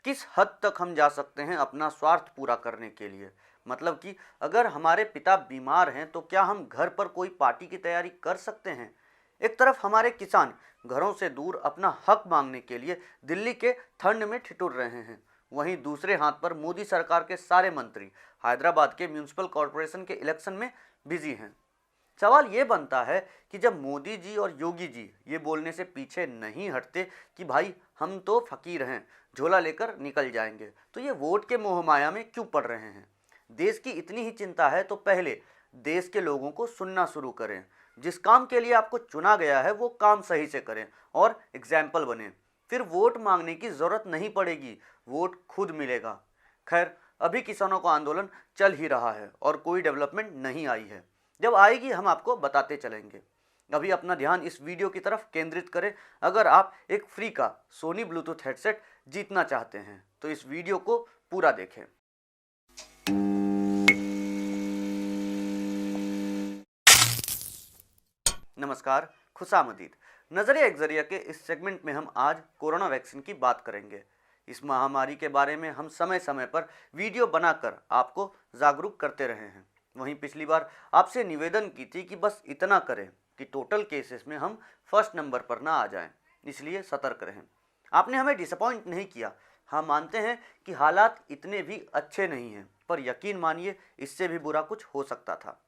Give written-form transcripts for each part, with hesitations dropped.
किस हद तक हम जा सकते हैं अपना स्वार्थ पूरा करने के लिए। मतलब कि अगर हमारे पिता बीमार हैं तो क्या हम घर पर कोई पार्टी की तैयारी कर सकते हैं। एक तरफ हमारे किसान घरों से दूर अपना हक मांगने के लिए दिल्ली के ठंड में ठिठुर रहे हैं, वहीं दूसरे हाथ पर मोदी सरकार के सारे मंत्री हैदराबाद के म्यूनिसिपल कॉरपोरेशन के इलेक्शन में बिजी हैं। सवाल ये बनता है कि जब मोदी जी और योगी जी ये बोलने से पीछे नहीं हटते कि भाई हम तो फकीर हैं, झोला लेकर निकल जाएंगे, तो ये वोट के मोह माया में क्यों पड़ रहे हैं। देश की इतनी ही चिंता है तो पहले देश के लोगों को सुनना शुरू करें। जिस काम के लिए आपको चुना गया है वो काम सही से करें और एग्जाम्पल बने, फिर वोट मांगने की जरूरत नहीं पड़ेगी, वोट खुद मिलेगा। खैर, अभी किसानों का आंदोलन चल ही रहा है और कोई डेवलपमेंट नहीं आई है। जब आएगी हम आपको बताते चलेंगे। अभी अपना ध्यान इस वीडियो की तरफ केंद्रित करें। अगर आप एक फ्री का सोनी ब्लूटूथ हेडसेट जीतना चाहते हैं तो इस वीडियो को पूरा देखें। नमस्कार, खुशामदीद। नजरिया एक जरिया के इस सेगमेंट में हम आज कोरोना वैक्सीन की बात करेंगे। इस महामारी के बारे में हम समय समय पर वीडियो बनाकर आपको जागरूक करते रहे हैं। वहीं पिछली बार आपसे निवेदन की थी कि बस इतना करें कि टोटल केसेस में हम फर्स्ट नंबर पर ना आ जाएं, इसलिए सतर्क रहें। आपने हमें डिसअपॉइंट नहीं किया। हम मानते हैं कि हालात इतने भी अच्छे नहीं हैं, पर यकीन मानिए इससे भी बुरा कुछ हो सकता था।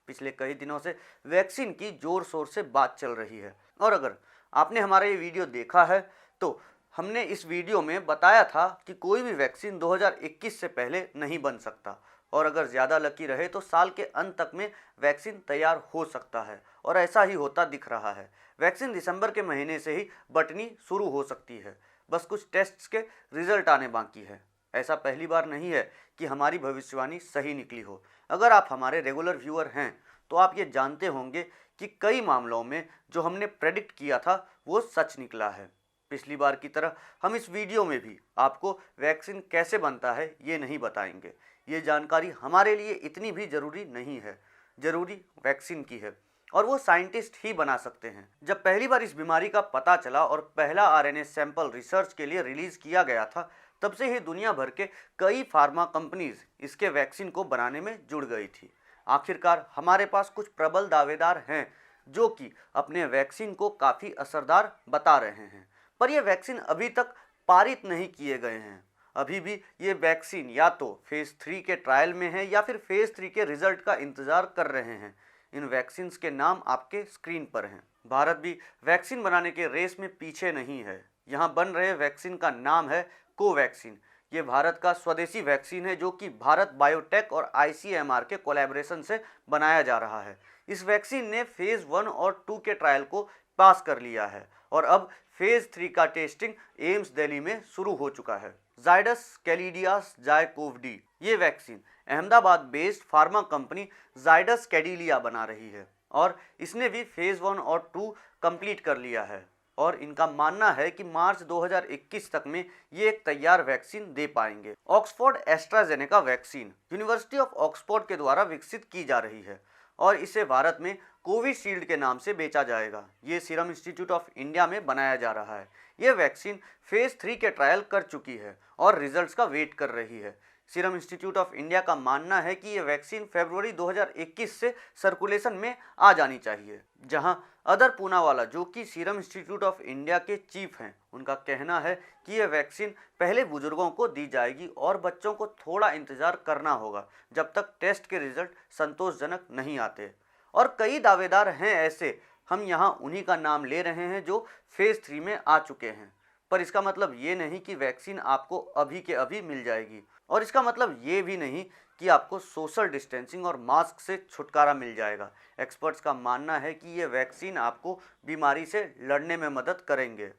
पिछले कई दिनों से वैक्सीन की जोर शोर से बात चल रही है और अगर आपने हमारा ये वीडियो देखा है तो हमने इस वीडियो में बताया था कि कोई भी वैक्सीन 2021 से पहले नहीं बन सकता और अगर ज़्यादा लकी रहे तो साल के अंत तक में वैक्सीन तैयार हो सकता है और ऐसा ही होता दिख रहा है। वैक्सीन दिसंबर के महीने से ही बंटनी शुरू हो सकती है, बस कुछ टेस्ट्स के रिजल्ट आने बाकी है। ऐसा पहली बार नहीं है कि हमारी भविष्यवाणी सही निकली हो। अगर आप हमारे रेगुलर व्यूअर हैं तो आप ये जानते होंगे कि कई मामलों में जो हमने प्रेडिक्ट किया था वो सच निकला है। पिछली बार की तरह हम इस वीडियो में भी आपको वैक्सीन कैसे बनता है ये नहीं बताएंगे। ये जानकारी हमारे लिए इतनी भी ज़रूरी नहीं है, ज़रूरी वैक्सीन की है और वो साइंटिस्ट ही बना सकते हैं। जब पहली बार इस बीमारी का पता चला और पहला आरएनए सैंपल रिसर्च के लिए रिलीज़ किया गया था, तब से ही दुनिया भर के कई फार्मा कंपनीज इसके वैक्सीन को बनाने में जुड़ गई थी। आखिरकार हमारे पास कुछ प्रबल दावेदार हैं जो कि अपने वैक्सीन को काफ़ी असरदार बता रहे हैं, पर ये वैक्सीन अभी तक पारित नहीं किए गए हैं। अभी भी ये वैक्सीन या तो फेज़ 3 के ट्रायल में है या फिर फेज़ 3 के रिजल्ट का इंतज़ार कर रहे हैं। इन वैक्सीन्स के नाम आपके स्क्रीन पर हैं। भारत भी वैक्सीन बनाने के रेस में पीछे नहीं है। यहाँ बन रहे वैक्सीन का नाम है कोवैक्सीन। ये भारत का स्वदेशी वैक्सीन है जो कि भारत बायोटेक और आईसीएमआर के कोलैबोरेशन से बनाया जा रहा है। इस वैक्सीन ने फेज़ 1 और 2 के ट्रायल को पास कर लिया है और अब फेज़ 3 का टेस्टिंग एम्स दिल्ली में शुरू हो चुका है। जायडस कैडिला जायकोव डी ये vaccine Ahmedabad based pharma company Zydus Cadila बना रही है और इसने भी फेज़ 1 और 2 कंप्लीट कर लिया है और इनका मानना है कि मार्च 2021 तक में ये एक तैयार वैक्सीन दे पाएंगे। Oxford AstraZeneca vaccine university of Oxford के द्वारा विकसित की जा रही है और इसे भारत में कोविशील्ड के नाम से बेचा जाएगा। ये सीरम इंस्टीट्यूट ऑफ इंडिया में बनाया जा रहा है। ये वैक्सीन फेज़ 3 के ट्रायल कर चुकी है और रिजल्ट्स का वेट कर रही है। सीरम इंस्टीट्यूट ऑफ इंडिया का मानना है कि ये वैक्सीन फरवरी 2021 से सर्कुलेशन में आ जानी चाहिए। जहां अदर पूनावाला जो कि सीरम इंस्टीट्यूट ऑफ इंडिया के चीफ हैं, उनका कहना है कि ये वैक्सीन पहले बुजुर्गों को दी जाएगी और बच्चों को थोड़ा इंतजार करना होगा जब तक टेस्ट के रिजल्ट संतोषजनक नहीं आते। और कई दावेदार हैं ऐसे, हम यहाँ उन्हीं का नाम ले रहे हैं जो फेज़ 3 में आ चुके हैं। पर इसका मतलब ये नहीं कि वैक्सीन आपको अभी के अभी मिल जाएगी और इसका मतलब ये भी नहीं कि आपको सोशल डिस्टेंसिंग और मास्क से छुटकारा मिल जाएगा। एक्सपर्ट्स का मानना है कि ये वैक्सीन आपको बीमारी से लड़ने में मदद करेंगे,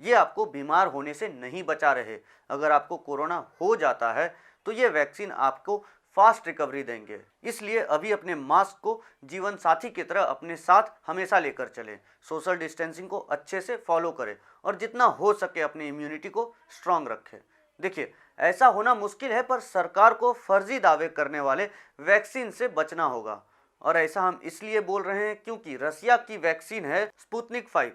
ये आपको बीमार होने से नहीं बचा रहे। अगर आपको कोरोना हो जाता है तो ये वैक्सीन आपको फास्ट रिकवरी देंगे। इसलिए अभी अपने मास्क को जीवन साथी की तरह अपने साथ हमेशा लेकर चलें, सोशल डिस्टेंसिंग को अच्छे से फॉलो करें और जितना हो सके अपनी इम्यूनिटी को स्ट्रांग रखें। देखिए, ऐसा होना मुश्किल है पर सरकार को फर्जी दावे करने वाले वैक्सीन से बचना होगा और ऐसा हम इसलिए बोल रहे हैं क्योंकि रसिया की वैक्सीन है स्पुतनिक 5।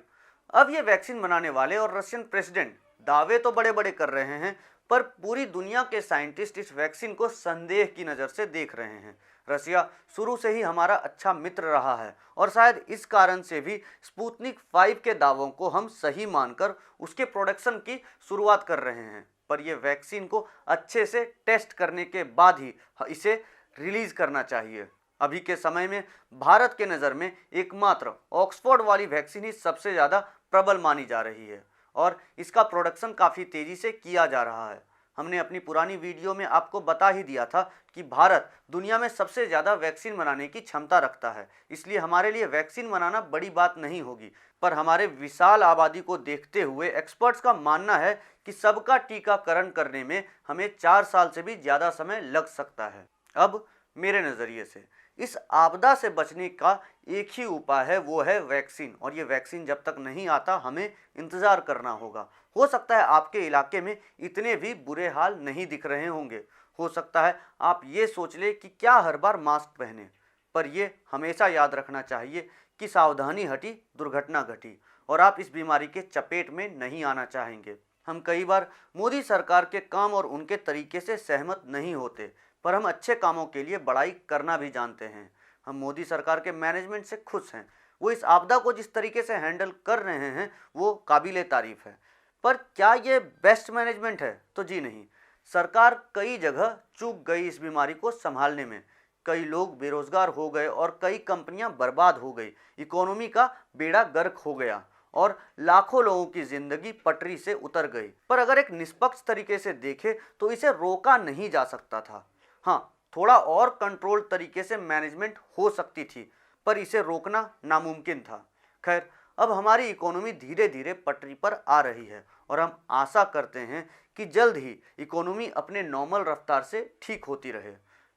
अब ये वैक्सीन बनाने वाले और रशियन प्रेसिडेंट दावे तो बड़े बड़े कर रहे हैं पर पूरी दुनिया के साइंटिस्ट इस वैक्सीन को संदेह की नज़र से देख रहे हैं। रसिया शुरू से ही हमारा अच्छा मित्र रहा है और शायद इस कारण से भी स्पुतनिक 5 के दावों को हम सही मानकर उसके प्रोडक्शन की शुरुआत कर रहे हैं। पर यह वैक्सीन को अच्छे से टेस्ट करने के बाद ही इसे रिलीज करना चाहिए। अभी के समय में भारत के नज़र में एकमात्र ऑक्सफोर्ड वाली वैक्सीन ही सबसे ज़्यादा प्रबल मानी जा रही है और इसका प्रोडक्शन काफ़ी तेज़ी से किया जा रहा है। हमने अपनी पुरानी वीडियो में आपको बता ही दिया था कि भारत दुनिया में सबसे ज़्यादा वैक्सीन बनाने की क्षमता रखता है, इसलिए हमारे लिए वैक्सीन बनाना बड़ी बात नहीं होगी। पर हमारे विशाल आबादी को देखते हुए एक्सपर्ट्स का मानना है कि सबका टीकाकरण करने में हमें 4 साल से भी ज़्यादा समय लग सकता है। अब मेरे नज़रिए से इस आपदा से बचने का एक ही उपाय है, वो है वैक्सीन। और ये वैक्सीन जब तक नहीं आता हमें इंतज़ार करना होगा। हो सकता है आपके इलाके में इतने भी बुरे हाल नहीं दिख रहे होंगे, हो सकता है आप ये सोच ले कि क्या हर बार मास्क पहने, पर ये हमेशा याद रखना चाहिए कि सावधानी हटी दुर्घटना घटी और आप इस बीमारी के चपेट में नहीं आना चाहेंगे। हम कई बार मोदी सरकार के काम और उनके तरीके से सहमत नहीं होते, पर हम अच्छे कामों के लिए बड़ाई करना भी जानते हैं। हम मोदी सरकार के मैनेजमेंट से खुश हैं। वो इस आपदा को जिस तरीके से हैंडल कर रहे हैं वो काबिले तारीफ है। पर क्या ये बेस्ट मैनेजमेंट है? तो जी नहीं। सरकार कई जगह चूक गई इस बीमारी को संभालने में। कई लोग बेरोजगार हो गए और कई कंपनियां बर्बाद हो गई। इकोनॉमी का बेड़ा गर्क हो गया और लाखों लोगों की जिंदगी पटरी से उतर गई। पर अगर एक निष्पक्ष तरीके से देखें तो इसे रोका नहीं जा सकता था। हाँ, थोड़ा और कंट्रोल तरीके से मैनेजमेंट हो सकती थी, पर इसे रोकना नामुमकिन था। खैर, अब हमारी इकोनॉमी धीरे धीरे पटरी पर आ रही है और हम आशा करते हैं कि जल्द ही इकोनॉमी अपने नॉर्मल रफ्तार से ठीक होती रहे।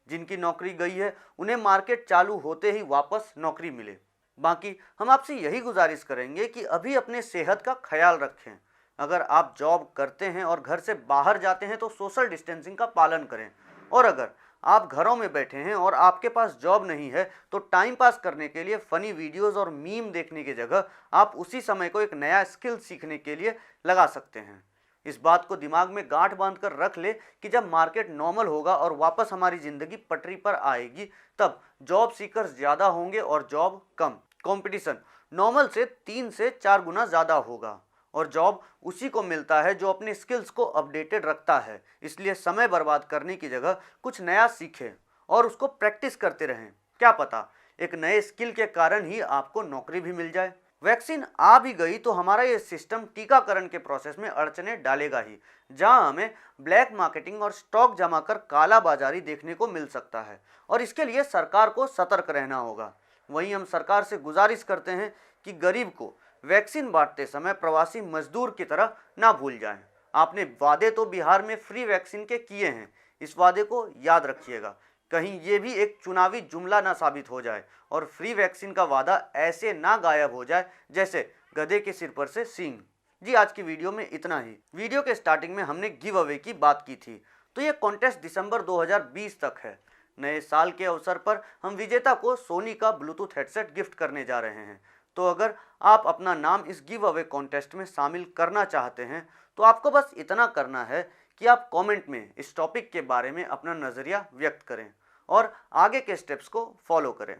जिनकी नौकरी गई है उन्हें मार्केट चालू होते ही वापस नौकरी मिले। बाकी हम आपसे यही गुजारिश करेंगे कि अभी अपने सेहत का ख्याल रखें। अगर आप जॉब करते हैं और घर से बाहर जाते हैं तो सोशल डिस्टेंसिंग का पालन करें, और अगर आप घरों में बैठे हैं और आपके पास जॉब नहीं है तो टाइम पास करने के लिए फनी वीडियोस और मीम देखने की जगह आप उसी समय को एक नया स्किल सीखने के लिए लगा सकते हैं। इस बात को दिमाग में गांठ बांध कर रख ले कि जब मार्केट नॉर्मल होगा और वापस हमारी ज़िंदगी पटरी पर आएगी तब जॉब सीकर्स ज़्यादा होंगे और जॉब कम। कंपटीशन नॉर्मल से 3 से 4 गुना ज़्यादा होगा और जॉब उसी को मिलता है जो अपने स्किल्स को अपडेटेड रखता है। इसलिए समय बर्बाद करने की जगह कुछ नया सीखें और उसको प्रैक्टिस करते रहें। क्या पता एक नए स्किल के कारण ही आपको नौकरी भी मिल जाए। वैक्सीन आ भी गई तो हमारा ये सिस्टम टीकाकरण के प्रोसेस में अड़चने डालेगा ही, जहां हमें ब्लैक मार्केटिंग और स्टॉक जमा कर काला बाजारी देखने को मिल सकता है और इसके लिए सरकार को सतर्क रहना होगा। वहीं हम सरकार से गुजारिश करते हैं कि गरीब को वैक्सीन बांटते समय प्रवासी मजदूर की तरह ना भूल जाएं। आपने वादे तो बिहार में फ्री वैक्सीन के किए हैं, इस वादे को याद रखिएगा। कहीं ये भी एक चुनावी जुमला ना साबित हो जाए और फ्री वैक्सीन का वादा ऐसे ना गायब हो जाए जैसे गधे के सिर पर से सींग। जी, आज की वीडियो में इतना ही। वीडियो के स्टार्टिंग में हमने गिव अवे की बात की थी, तो ये कॉन्टेस्ट दिसंबर 2020 तक है। नए साल के अवसर पर हम विजेता को सोनी का ब्लूटूथ हेडसेट गिफ्ट करने जा रहे हैं। तो अगर आप अपना नाम इस गिव अवे कॉन्टेस्ट में शामिल करना चाहते हैं तो आपको बस इतना करना है कि आप कमेंट में इस टॉपिक के बारे में अपना नज़रिया व्यक्त करें और आगे के स्टेप्स को फॉलो करें।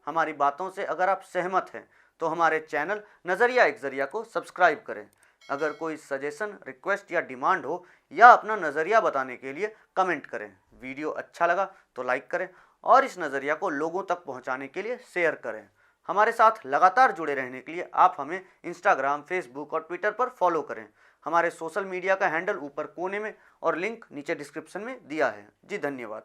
हमारी बातों से अगर आप सहमत हैं तो हमारे चैनल नज़रिया एक ज़रिया को सब्सक्राइब करें। अगर कोई सजेशन, रिक्वेस्ट या डिमांड हो या अपना नज़रिया बताने के लिए कमेंट करें। वीडियो अच्छा लगा तो लाइक करें और इस नज़रिया को लोगों तक पहुंचाने के लिए शेयर करें। हमारे साथ लगातार जुड़े रहने के लिए आप हमें इंस्टाग्राम, फेसबुक और ट्विटर पर फॉलो करें। हमारे सोशल मीडिया का हैंडल ऊपर कोने में और लिंक नीचे डिस्क्रिप्शन में दिया है। जी, धन्यवाद।